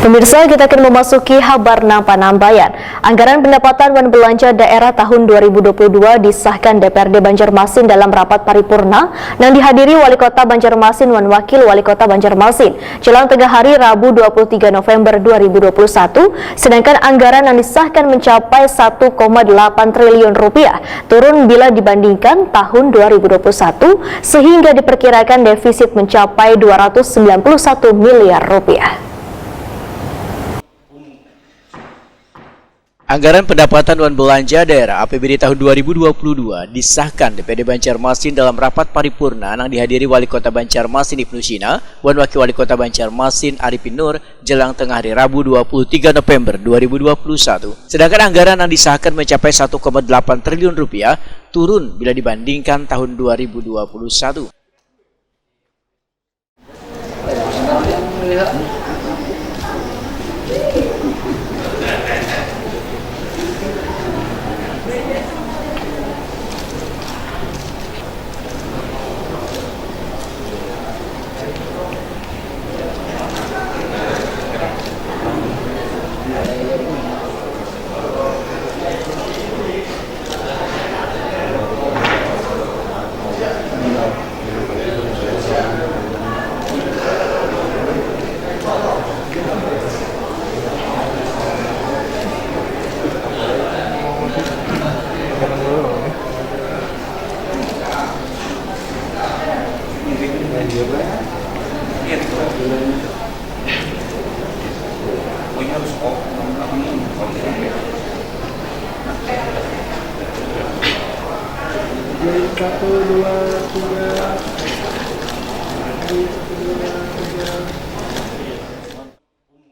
Pemirsa, kita akan memasuki Habarna Panambayan. Anggaran pendapatan dan belanja daerah tahun 2022 disahkan DPRD Banjarmasin dalam rapat paripurna yang dihadiri Wali Kota Banjarmasin dan Wakil Wali Kota Banjarmasin jelang tengah hari Rabu 23 November 2021, sedangkan anggaran yang disahkan mencapai 1,8 triliun rupiah, turun bila dibandingkan tahun 2021, sehingga diperkirakan defisit mencapai 291 miliar rupiah. Anggaran pendapatan dan belanja daerah APBD tahun 2022 disahkan DPRD Banjarmasin dalam rapat paripurna yang dihadiri Wali Kota Banjarmasin Ibnu Sina dan Wakil Wali Kota Banjarmasin Arifin Nur jelang tengah hari Rabu 23 November 2021. Sedangkan anggaran yang disahkan mencapai 1,8 triliun rupiah, turun bila dibandingkan tahun 2021.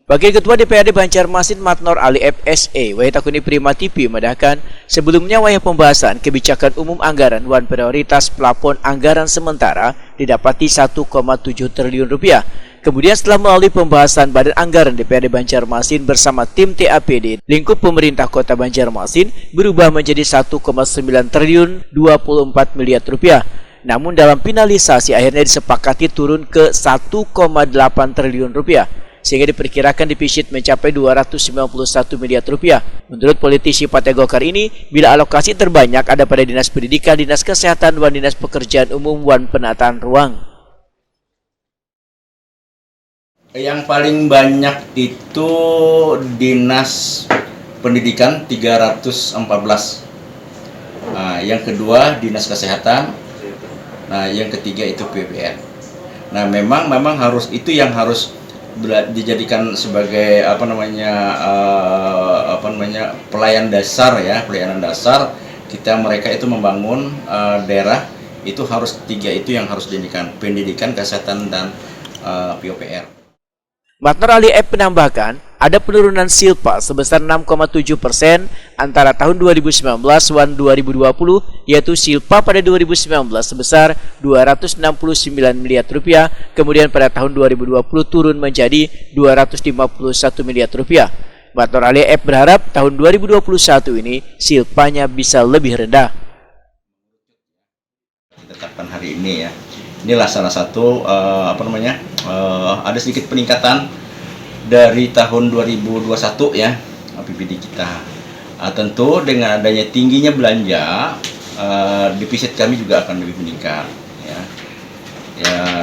Wakil Ketua DPRD Banjarmasin Matnor Ali FSE Wahitakuni Prima TV medahkan sebelumnya wayah pembahasan kebijakan umum anggaran wan prioritas plafon anggaran sementara didapati 1,7 triliun rupiah. Kemudian setelah melalui pembahasan Badan Anggaran DPRD Banjarmasin bersama tim TAPD lingkup pemerintah Kota Banjarmasin berubah menjadi 1,9 triliun 24 miliar rupiah. Namun dalam finalisasi akhirnya disepakati turun ke 1,8 triliun rupiah, sehingga diperkirakan defisit mencapai 291 miliar rupiah. Menurut politisi Partai Golkar ini, bila alokasi terbanyak ada pada Dinas Pendidikan, Dinas Kesehatan, dan Dinas Pekerjaan Umum, dan Penataan Ruang. Yang paling banyak itu Dinas Pendidikan 314. Yang kedua Dinas Kesehatan. Nah, yang ketiga itu PPN. Nah, memang harus itu yang harus dijadikan sebagai pelayanan dasar kita mereka itu membangun daerah itu harus tiga itu yang harus dijadikan pendidikan, kesehatan, dan PUPR. Matnor Ali F menambahkan ada penurunan silpa sebesar 6,7% antara tahun 2019 dan 2020, yaitu silpa pada 2019 sebesar 269 miliar rupiah, kemudian pada tahun 2020 turun menjadi 251 miliar rupiah. Matnor Ali F berharap tahun 2021 ini silpanya bisa lebih rendah. Tetapkan hari ini ya. Inilah salah satu ada sedikit peningkatan dari tahun 2021 ya APBD kita. Tentu dengan adanya tingginya belanja, defisit kami juga akan lebih meningkat ya.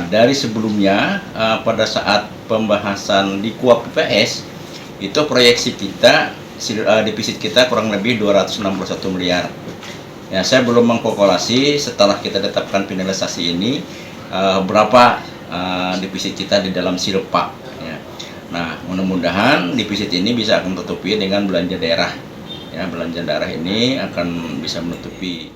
Dari sebelumnya pada saat pembahasan di KUAP PPS itu proyeksi kita defisit kita kurang lebih 261 miliar. Ya, saya belum mengkalkulasi setelah kita tetapkan finalisasi ini berapa defisit kita di dalam silpa ya. Nah, mudah-mudahan defisit ini bisa akan menutupi dengan belanja daerah ya, belanja daerah ini akan bisa menutupi